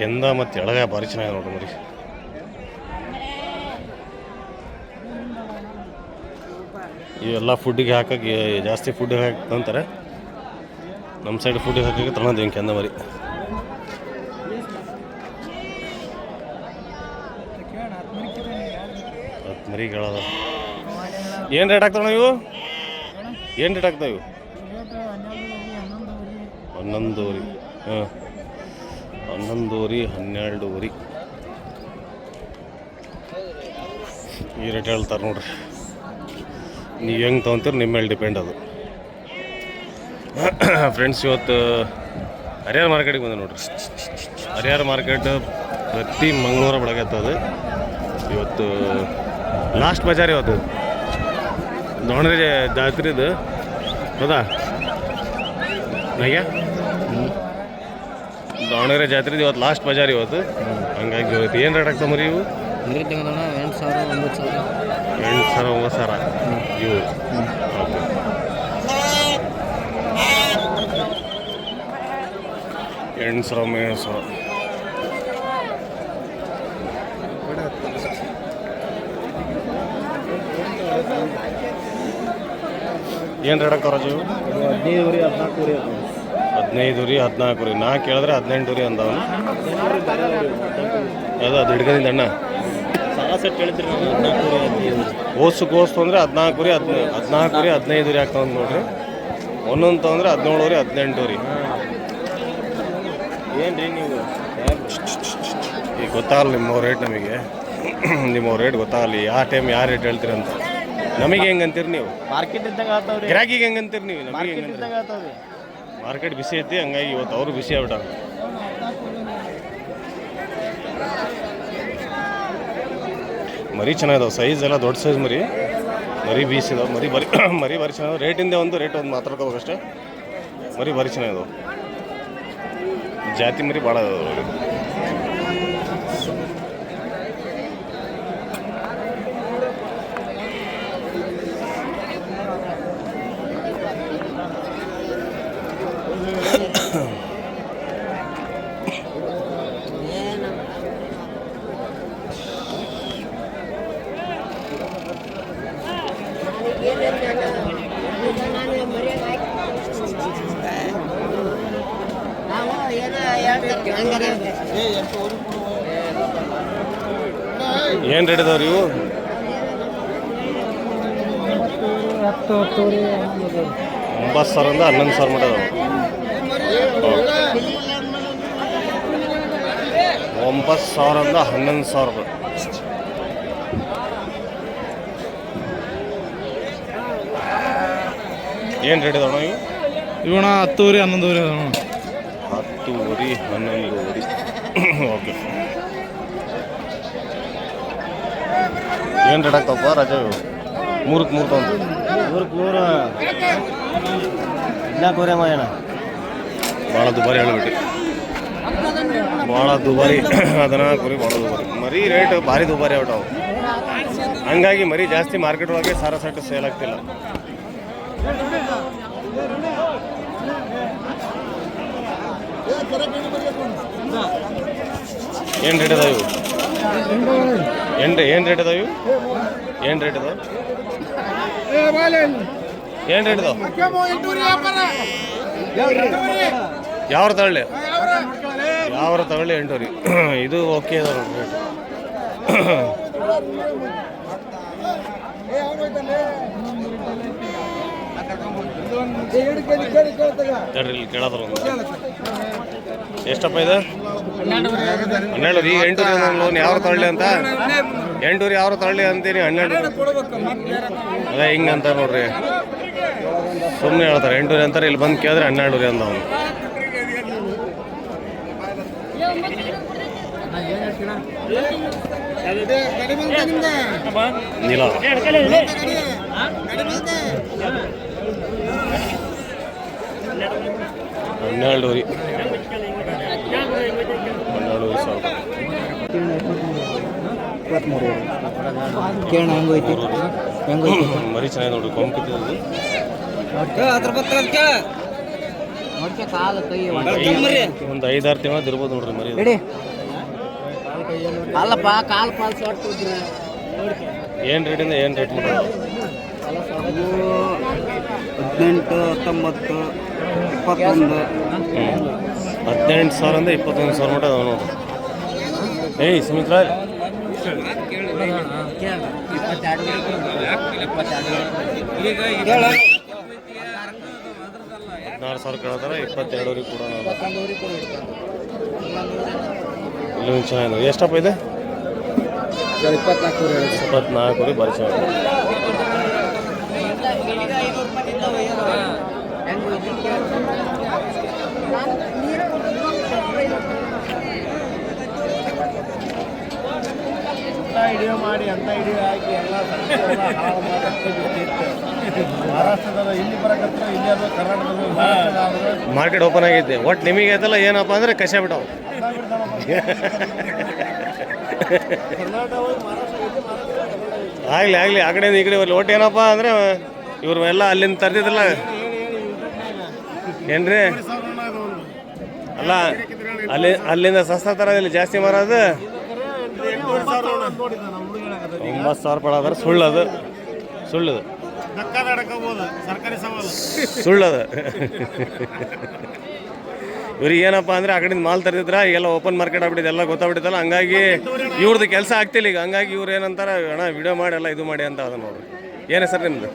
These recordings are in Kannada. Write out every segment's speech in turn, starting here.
ಕೆಂದ ಮತ್ತು ಎಳಗ ಭಾರಿ ಚೆನ್ನಾಗಿ ನೋಡ್ರಿ ಮರಿ. ಇವೆಲ್ಲ ಫುಡ್ಡಿಗೆ ಹಾಕಕ್ಕೆ ಜಾಸ್ತಿ ಫುಡ್ಡಿಗೆ ಹಾಕಿ ತಂತಾರೆ. ನಮ್ಮ ಸೈಡ್ ಫುಡ್ಡಿಗೆ ಹಾಕಕ್ಕೆ ತಗೊಂಡಿದ್ದೀವಿ ಕೆಂದ ಮರಿ. ಹತ್ತು ಮರಿಗಳದ. ಏನು ರೇಟ್ ಆಗ್ತಾವ ಇವು? ಏನು ರೇಟ್ ಆಗ್ತಾವೆ ಇವು? 11 ಹಾಂ 11 12 ಈ ರೇಟ್ ಹೇಳ್ತಾರೆ ನೋಡ್ರಿ. ನೀವು ಹೆಂಗೆ ತೊಗೊಂತೀರಿ ನಿಮ್ಮ ಮೇಲೆ ಡಿಪೆಂಡ್ ಅದು. ಫ್ರೆಂಡ್ಸ್, ಇವತ್ತು ಹರಿಹರ ಮಾರ್ಕೆಟಿಗೆ ಬಂದೆ ನೋಡ್ರಿ. ಹರಿಹರ ಮಾರ್ಕೆಟ್ ಪ್ರತಿ ಮಂಗಳವಾರ ಬೆಳಗ್ಗೆ ಆಗ್ತದೆ. ಇವತ್ತು ಲಾಸ್ಟ್ ಬಜಾರ್ ಇವತ್ತು ದಾವಣಗೆರೆ ಜಾತ್ರೆದು ಹೌದಾ ನನಗೆ ದಾವಣಗೆರೆ ಜಾತ್ರೆದು ಇವತ್ತು ಲಾಸ್ಟ್ ಬಜಾರ್ ಇವತ್ತು. ಹಂಗಾಗಿ ಇವತ್ತು ಏನು ರೇಟ್ ಆಗ್ತಾವೆ ಮರಿ ಇವು? 8,000 9,000 8,000 9,000 ಇವು. ಓಕೆ, $8,000 ಏನು ರೇಟ್ ಆಗ್ತಾವ ರಾಜು? 15 14 ನಾ ಕೇಳಿದ್ರೆ 18 ಅಂದವನು. ಅದು ಹಿಡ್ಕದಿಂದ ಅಣ್ಣ ಓಸು ಅಂದರೆ 14 15 ಆಗ್ತಾವ ನೋಡ್ರಿ. ಒಂದೊಂದು ತೊಗೊಂಡ್ರೆ 17 18 ಏನು ರೀ ನೀವು? ಈಗ ಗೊತ್ತಾಗಲ್ಲ ನಿಮ್ಮ ರೇಟ್. ನಮಗೆ ನಿಮ್ಮ ರೇಟ್ ಗೊತ್ತಾಗಲ್ಲ ಯಾವ ಟೈಮ್ ಯಾವ ರೇಟ್ ಹೇಳ್ತೀರಿ ಅಂತ. ನಮಗೆ ಹೆಂಗೆ ಅಂತೀರಿ ನೀವು? ಮಾರ್ಕೆಟ್ ಇದ್ದಂಗೆ ಆಗ್ತಾವ್ರಿ. ಗಿರಾಕಿಗೆ ಹೆಂಗೆ ಅಂತೀರಿ ನೀವು? ನಮಗೆ ಹೆಂಗೆ ಇದ್ದಂಗೆ ಆಗ್ತಾವ್ರಿ. ಮಾರ್ಕೆಟ್ ಬಿಸಿ ಐತಿ, ಹಂಗಾಗಿ ಇವತ್ತು ಅವರು ಬಿಸಿ ಆಗ್ಬಿಟ್ಟಾರ. ಮರಿ ಚೆನ್ನಾಗಿದಾವೆ, ಸೈಜ್ ಎಲ್ಲ ದೊಡ್ಡ ಸೈಜ್ ಮರಿ ಬೀಸಿದಾವೆ. ಮರಿ ಭಾರಿ ಚೆನ್ನಾಗಿ. ರೇಟ್ ಒಂದು ಮಾತಾಡ್ಕೋಬೇಕಷ್ಟೇ. ಮರಿ ಭಾರಿ ಚೆನ್ನಾಗಿದಾವೆ. ಜಾತಿ ಮರಿ ಭಾಳ ಅದಾವೆ. ಏನು ರೇಟ್ ಇದಾವ್ರಿ ಇವು? 9,000 11,000 ಮಟ್ಟ ಅದಾವೆ. 9,000 11,000. ಏನು ರೇಟ್ ಇದಾವಣ ಇವು? ಇವಣ 10 11 10 11. ಓಕೆ, ಏನು ರೇಟ್ ಆಗ್ತಾವಪ್ಪ ರಾಜ ಇವು? 3ಕ್ಕೆ 3 ತೊಗೊಂಡು 3 14 ಮಾಡೋಣ. ಭಾಳ ದುಬಾರಿ ಹೇಳ್ಬಿಟ್ಟು, ಭಾಳ ದುಬಾರಿ. 14 ಭಾಳ ದುಬಾರಿ. ಮರಿ ರೇಟ್ ಭಾರಿ ದುಬಾರಿ ಆಗ್ಬಿಟ್ಟವು. ಹಂಗಾಗಿ ಮರಿ ಜಾಸ್ತಿ ಮಾರ್ಕೆಟ್ ಒಳಗೆ ಸಾರಸಟ್ಟು ಸೇಲ್ ಆಗ್ತಿಲ್ಲ. ಏನು ರೇಟ್ ಅದಾವ ಇವು? ಏನು ರೇಟ್ ಅದಾವ ಇವು? ಏನು ರೇಟ್ ಅದಾವ? ಏನು ರೇಟ್ ಅದಾವ? ಯಾವ್ರ ತಗೊಳ್ಳಿ 8 ಇದು ಓಕೆ ಅದ ರೇಟ್. ಇಲ್ಲಿ ಕೇಳೋದ್ರ ಒಂದು ಎಷ್ಟಪ್ಪ ಇದು? 12. ಈಗ 8 ಲೋನ್ ಯಾರು ತಗೊಳ್ಳಿ ಅಂತ 8 ಯಾರು ತಗೊಳ್ಳಿ ಅಂತೀನಿ. 12 ಅದೇ ಹಿಂಗಂತ ನೋಡ್ರಿ, ಸುಮ್ಮನೆ ಹೇಳ್ತಾರೆ 8 ಅಂತಾರೆ. ಇಲ್ಲಿ ಬಂದು ಕೇಳಿದ್ರೆ 12 ಅಂದ ಅವನು. ನೀಲ 12 ಮರಿ ಚೆನ್ನಾಗಿ ನೋಡ್ರಿ. ಕೊಂಬಿದ್ದು ಒಂದು 5-6 ತಿಂಗಳು ಇರ್ಬೋದು ನೋಡ್ರಿ ಮರಿ ಇದು. ಅಲ್ಲಪ್ಪ ಕಾಲು ಪಾಲ್ ಶಾರ್ಟ್ ಏನು ರೇಟಿಂದ ಏನು ರೇಟ್ ಮಾಡೋದು? 18, 19, 21. 18,000 21,000 ಮಟ್ಟ ಅದಾವ ನೋಡ್ರಿ. ಏಯ್ ಸುಮಿತ್ರ 16,000 ಕೇಳ್ತಾರೆ. 22 ಕೂಡ ಇಲ್ಲಿ ಚೆನ್ನಾಗಿದೆ. ಎಷ್ಟಪ್ಪ ಇದೆ? 24 ಭಾರಿ ಚೆನ್ನಾಗಿದೆ. ವಿಡಿಯೋ ಮಾಡಿ ಅಂತ ವಿಡಿಯೋ ಹಾಕಿ ಎಲ್ಲ ಮಹಾರಾಷ್ಟ್ರದಲ್ಲಿ ಇಲ್ಲಿ ಬರಕತ್ರ ಇಲ್ಲಿ ಅದು ಕರ್ನಾಟಕದಲ್ಲಿ ಮಾರ್ಕೆಟ್ ಓಪನ್ ಆಗೈತೆ. ಒಟ್ಟು ನಿಮಗೆ ಐತಲ್ಲ ಏನಪ್ಪ ಅಂದ್ರೆ ಕಷ ಬಿಟ್ಟವು. ಆಗಲಿ ಆಗಲಿ ಆ ಕಡೆಯಿಂದ ಈ ಕಡೆ ಬರಲಿ. ಒಟ್ಟು ಏನಪ್ಪ ಅಂದ್ರೆ ಇವ್ರು ಎಲ್ಲ ಅಲ್ಲಿಂದ ತರ್ತಿದ್ರಲ್ಲ ಏನ್ರಿ ಅಲ್ಲ ಅಲ್ಲಿಂದ ಸಸ್ತಾ ತರ ಇಲ್ಲಿ ಜಾಸ್ತಿ ಮಾರೋದು 9,000 ರೂಪಾಯಿ ಆದ್ರೆ ಸುಳ್ಳದು ಸುಳ್ಳದು. ಇವ್ರಿಗೆ ಏನಪ್ಪ ಅಂದ್ರೆ ಆ ಕಡೆಯಿಂದ ಮಾಲ್ ತರ್ತಿದ್ರ ಈಗೆಲ್ಲ ಓಪನ್ ಮಾರ್ಕೆಟ್ ಆಗ್ಬಿಟ್ಟಿದೆ, ಎಲ್ಲ ಗೊತ್ತಾಗ್ಬಿಟ್ಟಿದ್ದಲ್ಲ. ಹಂಗಾಗಿ ಇವ್ರದ್ದು ಕೆಲಸ ಆಗ್ತಿಲ್ಲ ಈಗ. ಹಂಗಾಗಿ ಇವ್ರು ಏನಂತಾರೆ ಅಣ್ಣ ವಿಡಿಯೋ ಮಾಡಿ ಎಲ್ಲ ಇದು ಮಾಡಿ ಅಂತ ಅದ ನೋಡ್ರಿ. ಏನು ಹೆಸರು ನಿಮ್ದು?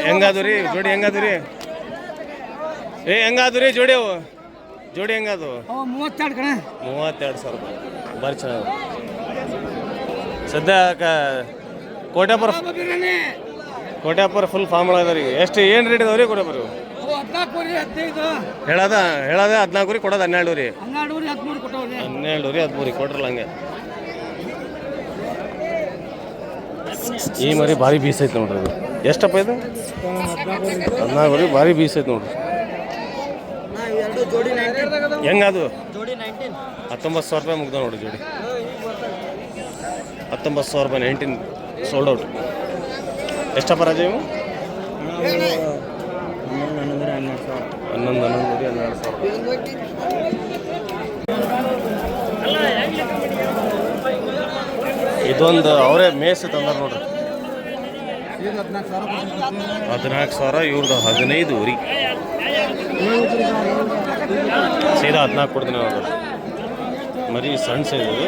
ಹೆಂಗಾದು ರೀ ಜೋಡಿ? ಹೆಂಗಾದು ರೀ? ಹೆಂಗಾದು ರೀ ಜೋಡಿ? ಅವು ಜೋಡಿ ಹೆಂಗಾದು? 32,000 ರೂಪಾಯಿ. ಭಾರಿ ಚೆನ್ನಾಗಿ ಸದ್ಯ ಕೋಟ್ಯಾಪುರ ಫುಲ್ ಫಾರ್ಮ್ ಒಳಗದ. ಎಷ್ಟು ಏನು ರೇಟ್ ಇದಾವೆ ರೀ ಕೋಟ್ಯಾಪುರ? ಹೇಳದ 14 ರೀ, ಕೊಡೋದು 12 ರೀ. 12 ರೀ 13 ಕೊಟ್ರಲ್ಲ ಹಂಗೆ. ಈ ಮರಿ ಭಾರಿ ಬೀಸ್ ಐತೆ ನೋಡ್ರಿ. ಅದು ಎಷ್ಟಪ್ಪ ಇದು? 14 ರೀ. ಭಾರಿ ಬೀಸ್ ಐತೆ ನೋಡ್ರಿ. ಹೆಂಗದು? 19,000 ರೂಪಾಯಿ ಮುಗ್ದ ನೋಡ್ರಿ ಜೋಡಿ. 19,000 ರೂಪಾಯಿ 19 ಸೋಲ್ಡ್ ಔಟ್. ಎಷ್ಟಪ್ಪ ರಾಜ ಇವು? 11,000 ಇದೊಂದು ಅವರೇ ಮೇಸ್ ತಂದಾರ ನೋಡ್ರಿ. 14,000. ಇವ್ರದ್ದು 15 ರೀ. ಸೀದಾ 14 ಕೊಡ್ತೀನಿ ನಾನು. ಮರಿ ಸಣ್ಣ ಸೈಜ್ ಇದು,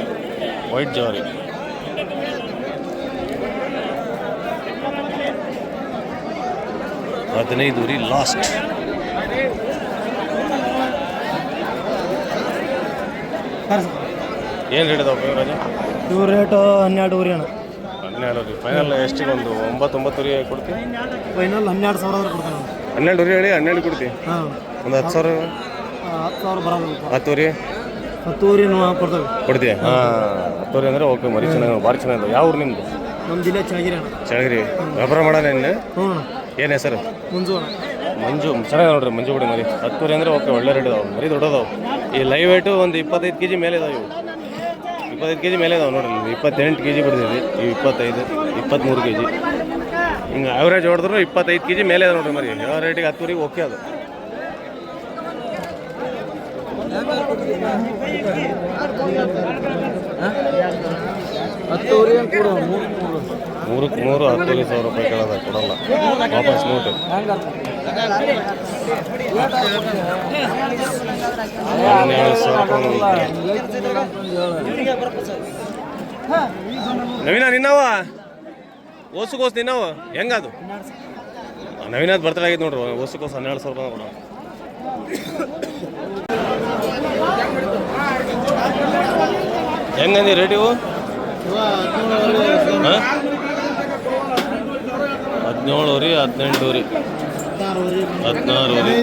ವೈಟ್ ಜವಾರಿ. $15 ಲಾಸ್ಟ್. ಏನು ರೇಟ್ ಇದಾವೆ ರಾಜ? ಇವ್ರ ರೇಟು 12 ರೀ ಅಣ್ಣ. 12 ರೀ. ಫೈನಲ್ ಎಷ್ಟಿಗೆ? ಒಂದು 9 ರೀ ಕೊಡ್ತೀವಿ. ಫೈನಲ್ 12,000 ಕೊಡ್ತಾನೆ. 12 ರೀ ಹೇಳಿ 12 ಕೊಡ್ತೀವಿ. ಹಾಂ, ಒಂದು 10,000. 10,000 ಬರೋದು. 10 ರೀ. 10 ರೀ ಕೊಡ್ತೇವೆ. ಕೊಡ್ತೀವಿ. ಹಾಂ 10 ಅಂದರೆ ಓಕೆ. ಮರಿ ಚೆನ್ನಾಗಿ ಭಾರಿ ಚೆನ್ನಾಗಿದೆ. ಯಾವ ಊರು ನಿಮ್ಮದು? ನಮ್ಮ ಜಿಲ್ಲೆ ಚಳಗಿರಿ ಅಣ್ಣ. ಚಳಗಿರಿ. ವ್ಯಾಪಾರ ಮಾಡೋಣ ಇನ್ನು? ಹ್ಞೂ. ಏನು ಹೆಸರು? ಮಂಜು ಅಣ್ಣ. ಮಂಜು ಚೆನ್ನಾಗಿ ನೋಡ್ರಿ. ಮಂಜು ಬಿಡಿ ಮರಿ 10 ಅಂದರೆ ಓಕೆ. ಒಳ್ಳೆ ರೇಟ್ ಇದಾವೆ. ಮರಿ ದೊಡ್ಡದಾವೆ. ಈ ಲೈವ್ ವೇಟು ಒಂದು 25 kg ಮೇಲೆ ಇದಾವೆ. ಇವು 25 kg ಮೇಲೆ ಇದಾವೆ ನೋಡ್ರಿ. 28 kg ಬಿಡ್ತೀವಿ. ಇವು 25, 23 kg. ಹಿಂಗೆ ಆವ್ರೇಜ್ ಹೊಡೆದ್ರು 25 kg ಮೇಲೆ ಇದೆ ನೋಡ್ರಿ ಮರಿ. ಯಾವ ರೇಟಿಗೆ 10 ರೀ ಓಕೆ. ಅದು ಮೂರಕ್ಕೆ 10,000 ರೂಪಾಯಿ ಕೇಳೋದ. ಕೊಡಲ್ಲ ವಾಪಸ್ ನೋಟು. 17,000 ನವೀನ ನಿನ್ನವ ಓಸುಕೋಸ್ ನಿನ್ನವ ಹೆಂಗದು? ನವೀನದ್ ಬರ್ತಡೇ ಆಗಿತ್ತು ನೋಡ್ರಿ. ಓಸುಕೋಸ್ 12,000 ರೂಪಾಯಿ ಕೊಡ. ಹೆಂಗಂದಿ ರೇಟ್ ಇವು? 17 ರೀ, 18 ರೀ, 16 ರೀ,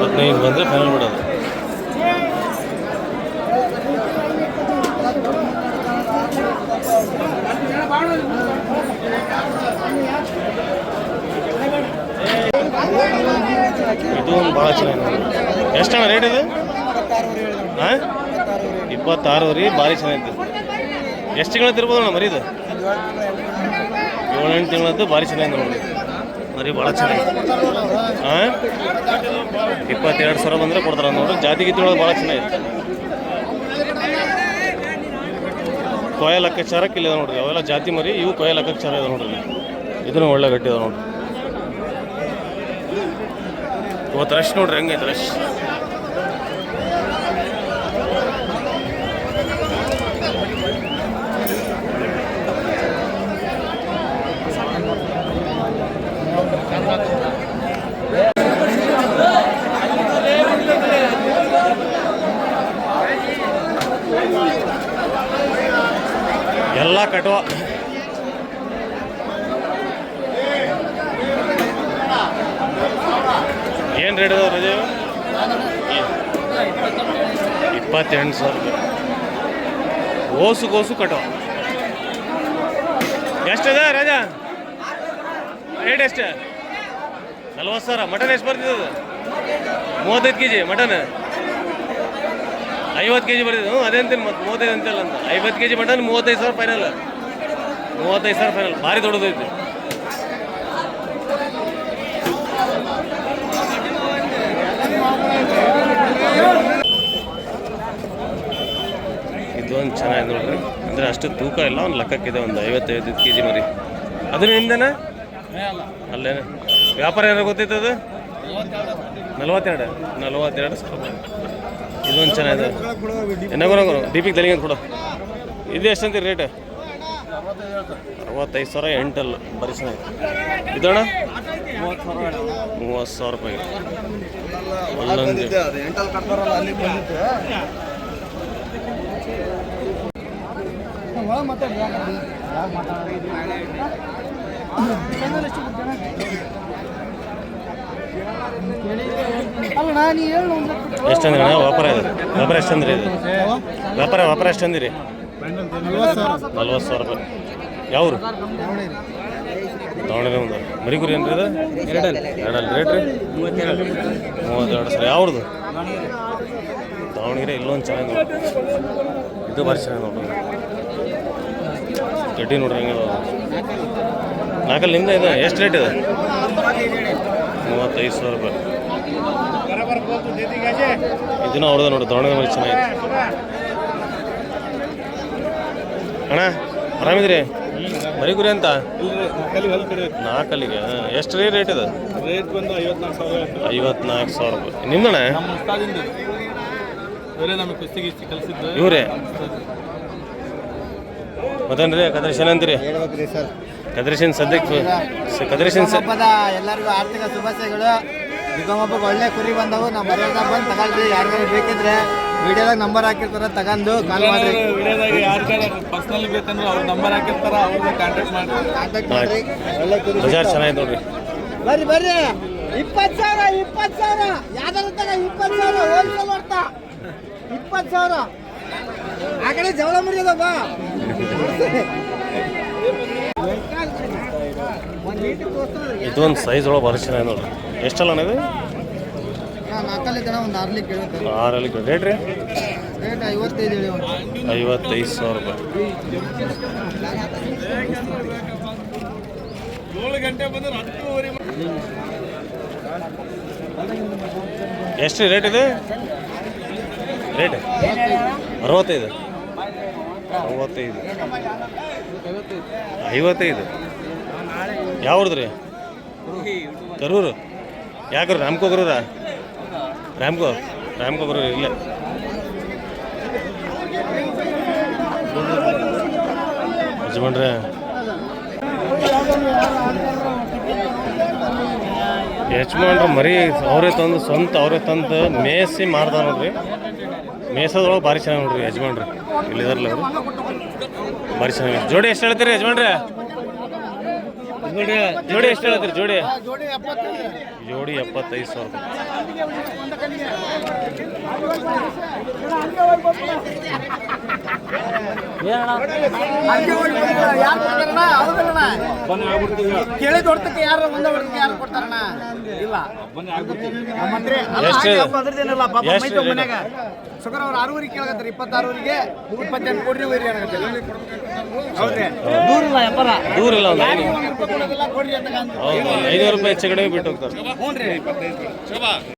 15 ಬಂದರೆ ಫೈನಲ್ ಬಿಡೋದು. ಇದು ಒಂದು ಭಾಳ ಚೆನ್ನಾಗಿದೆ. ಎಷ್ಟಣ್ಣ ರೇಟ್ ಇದು? ಹಾಂ 26 ರೀ. ಭಾರಿ ಚೆನ್ನಾಗಿದೆ. ಎಷ್ಟು ತಿಂಗಳದ್ದು ಇರ್ಬೋದಣ್ಣ ಮರಿ ಇದು? 7-8 ತಿಂಗಳದ್ದು. ಭಾರಿ ಚೆನ್ನಾಗಿದೆ ನೋಡಿ ಮರಿ, ಭಾಳ ಚೆನ್ನಾಗಿದೆ. ಹಾಂ 22,000 ಬಂದರೆ ಕೊಡ್ತಾರೆ ನೋಡ್ರಿ. ಜಾತಿ ಗೀತಿ ಒಳಗೆ ಭಾಳ ಚೆನ್ನಾಗಿದೆ. ಕೊಯ ಲೆಕ್ಕಾಚಾರಕ್ಕೆ ಇಲ್ಲ ನೋಡ್ರಿ. ಅವೆಲ್ಲ ಜಾತಿ ಮರಿ, ಇವು ಕೊಯ ಲೆಕ್ಕಾಚಾರ ಇದೆ ನೋಡ್ರಿ. ಇದನ್ನು ಒಳ್ಳೆ ಗಟ್ಟಿ ಇದೆ ನೋಡ್ರಿ. ಇವತ್ತು ರಶ್ ನೋಡ್ರಿ ಹೆಂಗೈತೆ ರಶ್. ಎಲ್ಲ ಕಟ್ಟುವ ಏನು ರೇಟ್ ಅದಾವ ರಜೆ? 28,000 ರೂಪಾಯಿ. ಓಸು ಕಟ್ಟುವ. ಎಷ್ಟದ ರಾಜ ರೇಟ್? ಎಷ್ಟು? 40,000. ಮಟನ್ ಎಷ್ಟು ಬರ್ತಿದ್ದದು? 35 kg ಮಟನ್. 50 kg ಬರ್ತಿದ್ದು. ಅದೇಂತೀನಿ ಮತ್ತು 35 ಅಂತಲ್ಲ ಅಂತ. 50 kg ಮಟನ್ 35,000 ಫೈನಲ್. 35,000 ಫೈನಲ್. ಭಾರಿ ದೊಡ್ಡದೈತಿ. ಇದೊಂದು ಚೆನ್ನಾಗಿದೆ ನೋಡ್ರಿ. ಅಂದರೆ ಅಷ್ಟು ತೂಕ ಇಲ್ಲ, ಒಂದು ಲೆಕ್ಕಕ್ಕಿದೆ. ಒಂದು 50-55 kg ಮರಿ. ಅದ್ರ ನಿಮ್ದೇನ? ಅಲ್ಲೇನ ವ್ಯಾಪಾರ ಏನಾರು ಗೊತ್ತೈತದು? 42 ಸಾವಿರ. ಇದೊಂದು ಚೆನ್ನಾಗಿದೆ. ಏನಾಗೋರು ದೀಪಿಗೆ ತಲೆಗೆ ಕೊಡು. ಇದು ಎಷ್ಟಂತೀರಿ ರೇಟ್? 65,000. 8 ಬರೀ ಚೆನ್ನಾಗಿದೆ. ಇದಣ್ಣ 30,000 ರೂಪಾಯಿ. ಒಳ್ಳೊಂದು ಎಷ್ಟಂದ್ರಿ ಅಣ್ಣ ವ್ಯಾಪಾರ? ಇದು ವ್ಯಾಪಾರ ಎಷ್ಟಂದ್ರಿ? ಇದು ವ್ಯಾಪಾರ ಎಷ್ಟಂದಿರಿ? 40,000 ರೂಪಾಯಿ. ಯಾವ್ರು? ದಾವಣಗೆರೆ ಒಂದು ಮರಿ ಗುರಿ ಏನ್ರಿ ಇದು? ಎರಡಲ್ಲಿ ರೇಟ್ ರೀ 32 ಸರ್. ಯಾವ್ದು? ದಾವಣಗೆರೆ. ಇಲ್ಲೊಂದು ಚೆನ್ನಾಗಿ ನೋಡಿ. ಇದು ಭಾರಿ ಚೆನ್ನಾಗಿ ನೋಡ್ರಿ. ಗಡ್ಡಿ ನೋಡ್ರಿ ಹೆಂಗೆ. 4 ನಿಮ್ದು ಇದು ಎಷ್ಟು ರೇಟ್ ಇದೆ? 35,000 ರೂಪಾಯಿ. ಇದನ್ನು ಅವ್ರದ್ದು ನೋಡಿ. ದಾವಣಗೆರೆ ಮರಿ ಚೆನ್ನಾಗಿದೆ. ಅಣ್ಣ ಆರಾಮಿದ್ರಿ? ಮರಿ ಗುರಿ ಅಂತ 4 ಎಷ್ಟು ರೀ ರೇಟ್ ಇದೆ? ರೇಟ್ ಬಂದು 54,000 ರೂಪಾಯಿ. ನಿಮ್ದಣ್ಣ? ನಮಗೆ ಕುಸ್ತಿಗೆ ಕಲಿಸಿದ್ದು ಇವ್ರೇ ಮತ್ತೇನ್ರಿ? ಕದ್ರೇಶನ್ ಅಂತೀರಿ? ಕದ್ರೇಶನ್ ಸದ್ಯಕ್ಕೆ ಎಲ್ಲರಿಗೂ ಆರ್ಥಿಕ ಶುಭಾಶಯಗಳು. ನಿಗಮೊಬ್ಬಗೆ ಒಳ್ಳೆ ಕುರಿ ಬಂದವು. ನಾವು ಮರ್ಯಾದ ಬಂದು ತಗೊಳ್ರಿ. ಯಾರಿಗಾರು ಬೇಕಿದ್ರೆ ವಿಡಿಯೋದಾಗ ನಂಬರ್ ಹಾಕಿರ್ತಾರೆ, ತಗೊಂಡು ಕಾಲ್ ಮಾಡಿ. ವಿಡಿಯೋದಾಗ ಯಾರಿಗಾರ ಪರ್ಸನಲ್ ಬೇಕಂದ್ರೆ ಅವ್ರ ನಂಬರ್ ಹಾಕಿರ್ತಾರ, ಅವ್ರಿಗೆ ಕಾಂಟ್ಯಾಕ್ಟ್ ಮಾಡಿ. ಒಳ್ಳೆ ಕುರಿ ಬಜಾರ್ ಚೆನ್ನಾಗಿದೆ ನೋಡ್ರಿ. ಬರ್ರಿ 20,000 ಯಾವ್ದಾರು ತಗ 20,000 ಹೋಲ್ಸೇಲ್ ಮಾಡ್ತಾ 20,000 ಆ ಕಡೆ ಜವಳ ಮುರಿಯೋದ ಬಾ. ಇದೊಂದು ಸೈಜ್ ಒಳಗೆ ಭಾರಿ ಚೆನ್ನಾಗಿದೆ ನೋಡ್ರಿ. ಎಷ್ಟಲ್ಲ ಇದು? 4 ಜನ ಒಂದು 6 ಕೇಳುತ್ತೆ. 6 ರೇಟ್ ರೀ? ರೇಟ್ 55 ಹೇಳಿ. 55,000 ರೂಪಾಯಿ. 7 ಗಂಟೆ ಬಂದ್ರೆ 10:30. ಎಷ್ಟು ರೇಟ್ ಇದೆ? ರೇಟ್ 65. 55. ಯಾವ್ದು ರೀ? ಕರೂರು. ಯಾಕ್ರಿ? ರಾಮ್ಕೋ ಕರೂರ? ರಾಮ್ಕೋ ಕರೂರು ಇಲ್ಲ. ಯಜಮಾನ್ರೆ ಮರಿ ಅವರೇ ತಂದು ಸ್ವಂತ ಅವರೇ ತಂದು ಮೇಯಿಸಿ ಮಾರ್ದ ನೋಡ್ರಿ. ಮೇಸೋದ್ರೊಳಗೆ ಭಾರಿ ಚೆನ್ನಾಗಿ ನೋಡ್ರಿ ಯಜಮಾನ್ರಿ. ಇಲ್ಲಿದಾರಲ್ಲ ಅವರು ಭಾರಿ ಚೆನ್ನಾಗಿ. ಜೋಡಿ ಎಷ್ಟು ಹೇಳ್ತೀರಿ ಯಜಮಾನ್ರೆ? ಜೋಡಿ ಎಷ್ಟು ಹೇಳ್ತೀರಿ? ಜೋಡಿ 75,000 ರೂಪಾಯಿ. ಕೇಳಿದ ಹೊಡ್ತಕ್ಕೆ ಯಾರು ಒಂದೇ ಹೊಡ್ತಕ್ಕೆ ಯಾರು ಕೊಡ್ತಾರಣ್ಣ ಇಲ್ಲ ಅದ್ರದ್ದೇನಲ್ಲ ಪಾಪ ಮೈತು ಮನ್ಯಾಗ ಸುಗರ್ ಅವ್ರು 6 ಕೇಳಕತ್ತಾರೆ 26 28 ಕೊಡ್ರಿ ಹೋಗ್ರಿ ಅನ್ನಕತ್ತೆ ಹೌದ್ರಿ ದೂರ ಇಲ್ಲ ವ್ಯಾಪಾರ ದೂರ ಇಲ್ಲ ಒಂದು ಕೊಡ್ರಿ ಅಂತ 500 ರೂಪಾಯಿ ಹೆಚ್ಚು ಕಡಿಮೆ ಬಿಟ್ಟು ಹೋಗ್ತಾರೆ. ಹ್ಞೂ ರೀ